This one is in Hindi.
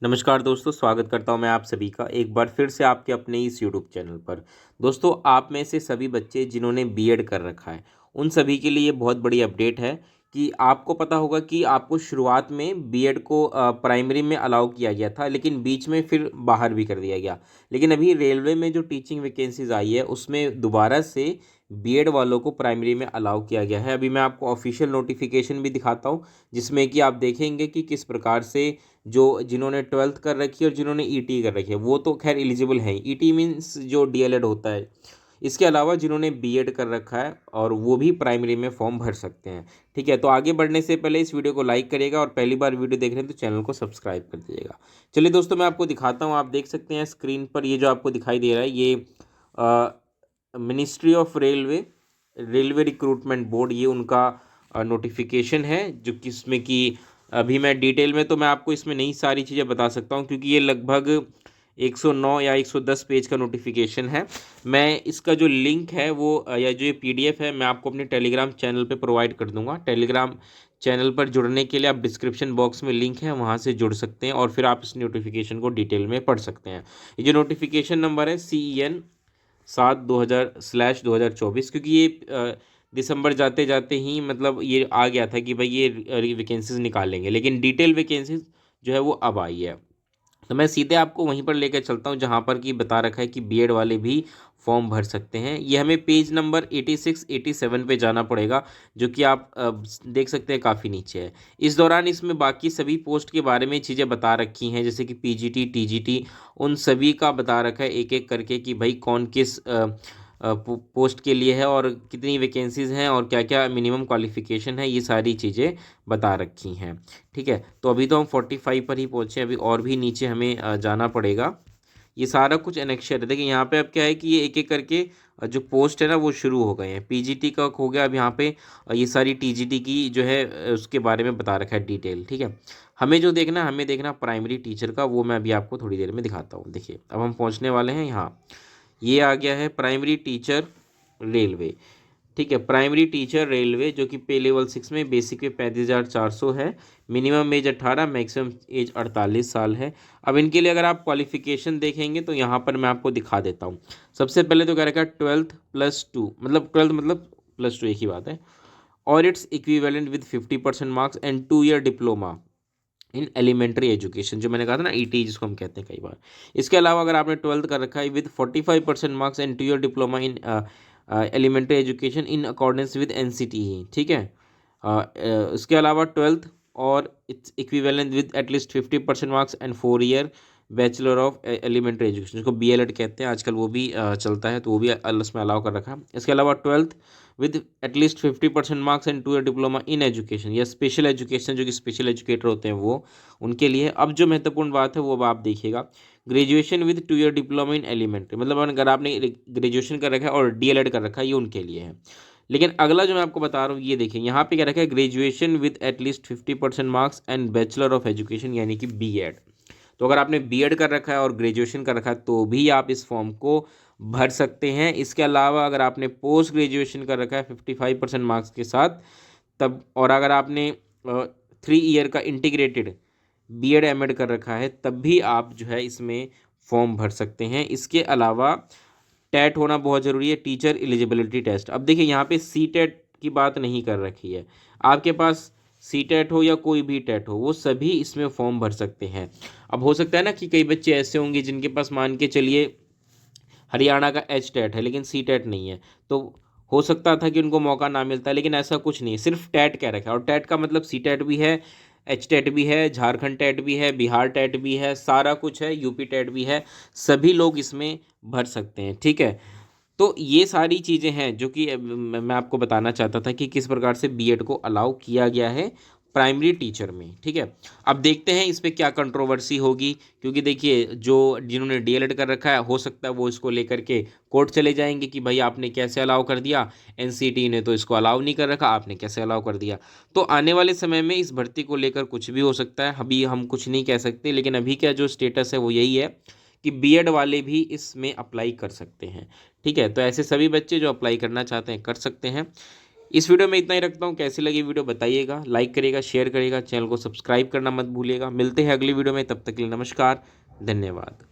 नमस्कार दोस्तों, स्वागत करता हूं मैं आप सभी का एक बार फिर से आपके अपने इस यूट्यूब चैनल पर। दोस्तों, आप में से सभी बच्चे जिन्होंने बीएड कर रखा है, उन सभी के लिए बहुत बड़ी अपडेट है कि आपको पता होगा कि आपको शुरुआत में बीएड को प्राइमरी में अलाउ किया गया था, लेकिन बीच में फिर बाहर भी कर दिया गया। लेकिन अभी रेलवे में जो टीचिंग वैकेंसीज आई है, उसमें दोबारा से बीएड वालों को प्राइमरी में अलाउ किया गया है। अभी मैं आपको ऑफिशियल नोटिफिकेशन भी दिखाता हूँ, जिसमें कि आप देखेंगे कि किस प्रकार से जो जिन्होंने 12th कर रखी है और जिन्होंने ईटी कर रखी है वो तो खैर एलिजिबल हैं। ईटी मीन्स जो डीएलएड होता है। इसके अलावा जिन्होंने बीएड कर रखा है और वो भी प्राइमरी में फॉर्म भर सकते हैं। ठीक है, तो आगे बढ़ने से पहले इस वीडियो को लाइक करिएगा और पहली बार वीडियो देख रहे हैं तो चैनल को सब्सक्राइब कर दीजिएगा। चलिए दोस्तों, मैं आपको दिखाता हूँ। आप देख सकते हैं स्क्रीन पर ये जो आपको दिखाई दे रहा है, ये ministry of railway recruitment board, ये उनका नोटिफिकेशन है, जो किसमें कि अभी मैं डिटेल में तो मैं आपको इसमें नहीं सारी चीज़ें बता सकता हूँ, क्योंकि ये लगभग 109 या 110 पेज का नोटिफिकेशन है। मैं इसका जो लिंक है वो या जो ये पीडीएफ है, मैं आपको अपने टेलीग्राम चैनल पे प्रोवाइड कर दूंगा। टेलीग्राम चैनल पर जुड़ने के लिए आप डिस्क्रिप्शन बॉक्स में लिंक है, वहाँ से जुड़ सकते हैं और फिर आप इस नोटिफिकेशन को डिटेल में पढ़ सकते हैं। ये जो नोटिफिकेशन नंबर है CEN 7/2024, क्योंकि ये दिसंबर जाते जाते ही मतलब ये आ गया था कि भाई ये वैकेंसीज निकालेंगे, लेकिन डिटेल वैकेंसीज जो है वो अब आई है। तो मैं सीधे आपको वहीं पर लेकर चलता हूँ जहाँ पर कि बता रखा है कि बीएड वाले भी फॉर्म भर सकते हैं। ये हमें पेज नंबर 86 87 पे जाना पड़ेगा, जो कि आप देख सकते हैं काफ़ी नीचे है। इस दौरान इसमें बाकी सभी पोस्ट के बारे में चीज़ें बता रखी हैं, जैसे कि पीजीटी टीजीटी, उन सभी का बता रखा है एक एक करके कि भाई कौन किस पोस्ट के लिए है और कितनी वैकेंसीज़ हैं और क्या क्या मिनिमम क्वालिफ़िकेशन है, ये सारी चीज़ें बता रखी हैं। ठीक है, तो अभी तो हम 45 पर ही पहुँचे, अभी और भी नीचे हमें जाना पड़ेगा। ये सारा कुछ एनेक्शर है। देखिए यहाँ पे अब क्या है कि ये एक एक करके जो पोस्ट है ना वो शुरू हो गए हैं। पीजीटी का हो गया, अब यहाँ पे ये सारी टीजीटी की जो है उसके बारे में बता रखा है डिटेल। ठीक है, हमें जो देखना, हमें देखना प्राइमरी टीचर का, वो मैं अभी आपको थोड़ी देर में दिखाता हूँ। देखिए अब हम पहुँचने वाले हैं यहाँ। ये आ गया है प्राइमरी टीचर रेलवे। ठीक है, प्राइमरी टीचर रेलवे, जो कि पे लेवल 6 में बेसिक में 35,400 है। मिनिमम एज 18, मैक्सिमम एज 48 साल है। अब इनके लिए अगर आप क्वालिफिकेशन देखेंगे तो यहाँ पर मैं आपको दिखा देता हूँ। सबसे पहले तो क्या रखा है, 12+2, मतलब 12 मतलब +2 एक ही बात है, और it's equivalent with 50% marks and 2 year diploma in elementary education, जो मैंने कहा था ना ईटी जिसको हम कहते हैं कई बार। इसके अलावा अगर आपने 12th कर रखा है with 45% marks and 2 year diploma in elementary education in accordance with NCTE. ठीक है, इसके अलावा 12th और it's equivalent with at least 50% marks and 4 year bachelor of elementary education, जिसको बीएलएड कहते हैं आजकल, वो भी चलता है, तो वो भी इसमें अलाउ कर रखा है। इसके अलावा 12th with at least 50% marks and 2 year diploma in education या स्पेशल एजुकेशन, जो कि स्पेशल एजुकेटर होते हैं वो उनके लिए। अब जो महत्वपूर्ण बात है वो अब आप देखिएगा, graduation with 2 year diploma in elementary, मतलब अगर आपने ग्रेजुएशन कर रखा है और डीएलएड कर रखा है, ये उनके लिए है। लेकिन अगला जो मैं आपको बता रहा हूँ, ये देखिए यहाँ पे क्या रखा है, graduation with at least 50% marks and bachelor of education, यानी कि बीएड। तो अगर आपने बीएड कर रखा है और ग्रेजुएशन कर रखा है तो भी आप इस फॉर्म को भर सकते हैं। इसके अलावा अगर आपने पोस्ट ग्रेजुएशन कर रखा है 55% मार्क्स के साथ तब, और अगर आपने 3 ईयर का इंटीग्रेटेड बीएड एमएड कर रखा है तब भी आप जो है इसमें फॉर्म भर सकते हैं। इसके अलावा टेट होना बहुत ज़रूरी है, टीचर एलिजिबिलिटी टेस्ट। अब देखिए यहाँ पे सी टेट की बात नहीं कर रखी है, आपके पास सी टेट हो या कोई भी टेट हो, वो सभी इसमें फॉर्म भर सकते हैं। अब हो सकता है ना कि कई बच्चे ऐसे होंगे जिनके पास मान के चलिए हरियाणा का एच टेट है लेकिन सी टेट नहीं है, तो हो सकता था कि उनको मौका ना मिलता है, लेकिन ऐसा कुछ नहीं है, सिर्फ टेट कह रखा है। और टेट का मतलब सी टेट भी है, एच टेट भी है, झारखंड टेट भी है, बिहार टेट भी है, सारा कुछ है, यूपी टेट भी है, सभी लोग इसमें भर सकते हैं। ठीक है, तो ये सारी चीज़ें हैं जो कि मैं आपको बताना चाहता था कि किस प्रकार से बीएड को अलाउ किया गया है प्राइमरी टीचर में। ठीक है, अब देखते हैं इस पे क्या कंट्रोवर्सी होगी, क्योंकि देखिए जो जिन्होंने डीएलएड कर रखा है हो सकता है वो इसको लेकर के कोर्ट चले जाएंगे कि भाई आपने कैसे अलाउ कर दिया, एनसीटी ने तो इसको अलाउ नहीं कर रखा, आपने कैसे अलाउ कर दिया। तो आने वाले समय में इस भर्ती को लेकर कुछ भी हो सकता है, अभी हम कुछ नहीं कह सकते, लेकिन अभी का जो स्टेटस है वो यही है कि बीएड वाले भी इसमें अप्लाई कर सकते हैं। ठीक है, तो ऐसे सभी बच्चे जो अप्लाई करना चाहते हैं कर सकते हैं। इस वीडियो में इतना ही रखता हूँ। कैसी लगी वीडियो बताइएगा, लाइक करिएगा, शेयर करिएगा, चैनल को सब्सक्राइब करना मत भूलिएगा। मिलते हैं अगली वीडियो में, तब तक के लिए नमस्कार, धन्यवाद।